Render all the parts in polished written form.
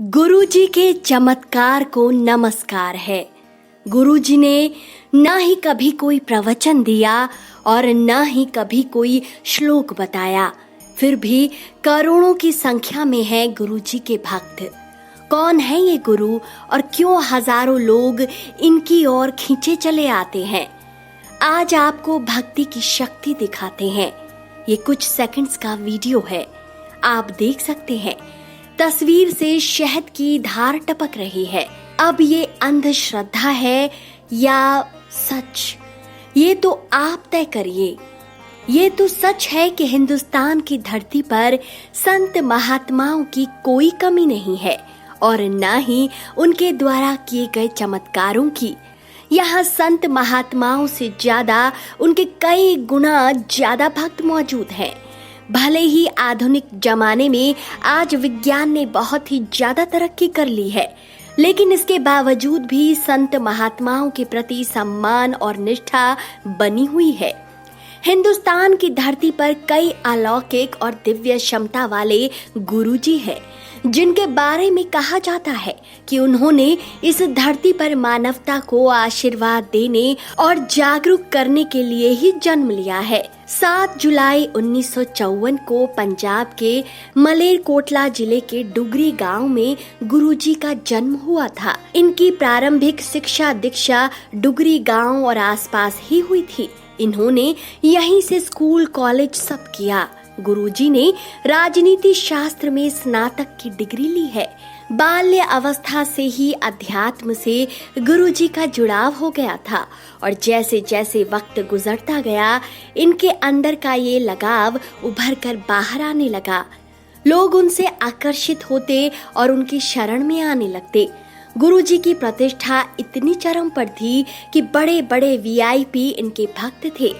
गुरुजी के चमत्कार को नमस्कार है। गुरुजी ने ना ही कभी कोई प्रवचन दिया और ना ही कभी कोई श्लोक बताया, फिर भी करोड़ों की संख्या में है गुरुजी के भक्त। कौन है ये गुरु और क्यों हजारों लोग इनकी ओर खींचे चले आते हैं? आज आपको भक्ति की शक्ति दिखाते हैं। ये कुछ सेकंड्स का वीडियो है, आप देख सकते हैं। तस्वीर से शहद की धार टपक रही है। अब ये अंधश्रद्धा है या सच, ये तो आप तय करिए। ये तो सच है कि हिंदुस्तान की धरती पर संत महात्माओं की कोई कमी नहीं है और ना ही उनके द्वारा किए गए चमत्कारों की। यहाँ संत महात्माओं से ज्यादा उनके कई गुना ज्यादा भक्त मौजूद हैं। भले ही आधुनिक जमाने में आज विज्ञान ने बहुत ही ज्यादा तरक्की कर ली है, लेकिन इसके बावजूद भी संत महात्माओं के प्रति सम्मान और निष्ठा बनी हुई है। हिंदुस्तान की धरती पर कई अलौकिक और दिव्य क्षमता वाले गुरुजी हैं, जिनके बारे में कहा जाता है कि उन्होंने इस धरती पर मानवता को आशीर्वाद देने और जागरूक करने के लिए ही जन्म लिया है। 7 जुलाई 1954 को पंजाब के मलेरकोटला जिले के डुगरी गांव में गुरुजी का जन्म हुआ था। इनकी प्रारंभिक शिक्षा दीक्षा डुगरी गांव और आसपास ही हुई थी। इन्होंने यहीं से स्कूल कॉलेज सब किया। गुरुजी ने राजनीति शास्त्र में स्नातक की डिग्री ली है। बाल्य अवस्था से ही अध्यात्म से गुरुजी का जुड़ाव हो गया था और जैसे जैसे वक्त गुजरता गया, इनके अंदर का ये लगाव उभर कर बाहर आने लगा। लोग उनसे आकर्षित होते और उनकी शरण में आने लगते। गुरुजी की प्रतिष्ठा इतनी चरम पर थी कि बड़े बड़े वीआईपी इनके भक्त थे।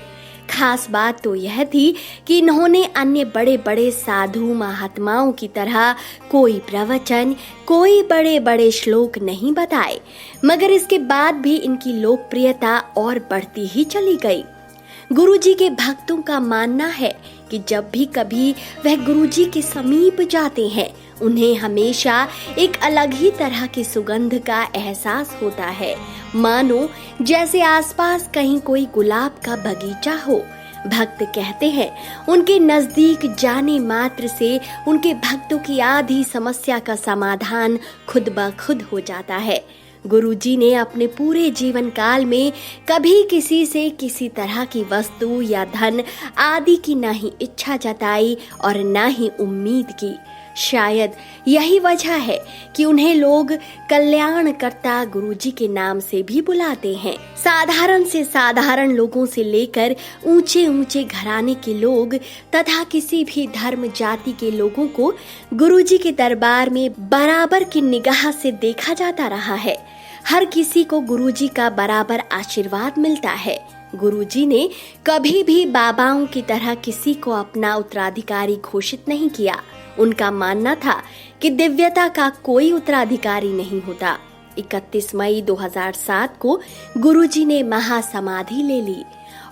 खास बात तो यह थी कि इन्होंने अन्य बड़े बड़े साधु महात्माओं की तरह कोई प्रवचन, कोई बड़े बड़े श्लोक नहीं बताए, मगर इसके बाद भी इनकी लोकप्रियता और बढ़ती ही चली गई। गुरुजी के भक्तों का मानना है कि जब भी कभी वह गुरुजी के समीप जाते हैं, उन्हें हमेशा एक अलग ही तरह की सुगंध का एहसास होता है, मानो जैसे आसपास कहीं कोई गुलाब का बगीचा हो। भक्त कहते हैं उनके नजदीक जाने मात्र से उनके भक्तों की आधी समस्या का समाधान खुद ब खुद हो जाता है। गुरुजी ने अपने पूरे जीवन काल में कभी किसी से किसी तरह की वस्तु या धन आदि की ना ही इच्छा जताई और ना ही उम्मीद की। शायद यही वजह है कि उन्हें लोग कल्याणकर्ता गुरुजी के नाम से भी बुलाते हैं। साधारण से साधारण लोगों से लेकर ऊंचे ऊंचे घराने के लोग तथा किसी भी धर्म जाति के लोगों को गुरुजी के दरबार में बराबर की निगाह से देखा जाता रहा है। हर किसी को गुरुजी का बराबर आशीर्वाद मिलता है। गुरुजी ने कभी भी बाबाओं की तरह किसी को अपना उत्तराधिकारी घोषित नहीं किया। उनका मानना था कि दिव्यता का कोई उत्तराधिकारी नहीं होता। 31 मई 2007 को गुरुजी ने महासमाधि ले ली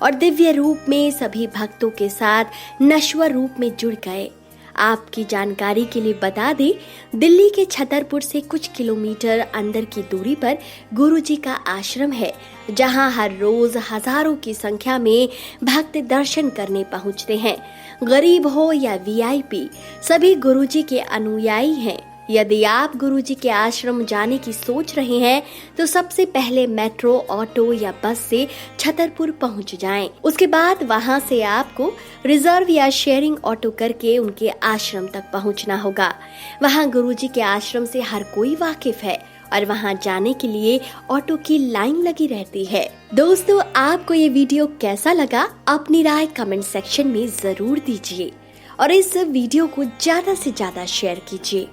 और दिव्य रूप में सभी भक्तों के साथ नश्वर रूप में जुड़ गए। आपकी जानकारी के लिए बता दें, दिल्ली के छतरपुर से कुछ किलोमीटर अंदर की दूरी पर गुरुजी का आश्रम है, जहां हर रोज हजारों की संख्या में भक्त दर्शन करने पहुंचते हैं। गरीब हो या वीआईपी, सभी गुरुजी के अनुयायी हैं। यदि आप गुरुजी के आश्रम जाने की सोच रहे हैं तो सबसे पहले मेट्रो, ऑटो या बस से छतरपुर पहुंच जाएं। उसके बाद वहां से आपको रिजर्व या शेयरिंग ऑटो करके उनके आश्रम तक पहुंचना होगा। वहां गुरुजी के आश्रम से हर कोई वाकिफ है और वहां जाने के लिए ऑटो की लाइन लगी रहती है। दोस्तों, आपको ये वीडियो कैसा लगा? अपनी राय कमेंट सेक्शन में जरूर दीजिए और इस वीडियो को ज्यादा से ज्यादा शेयर कीजिए।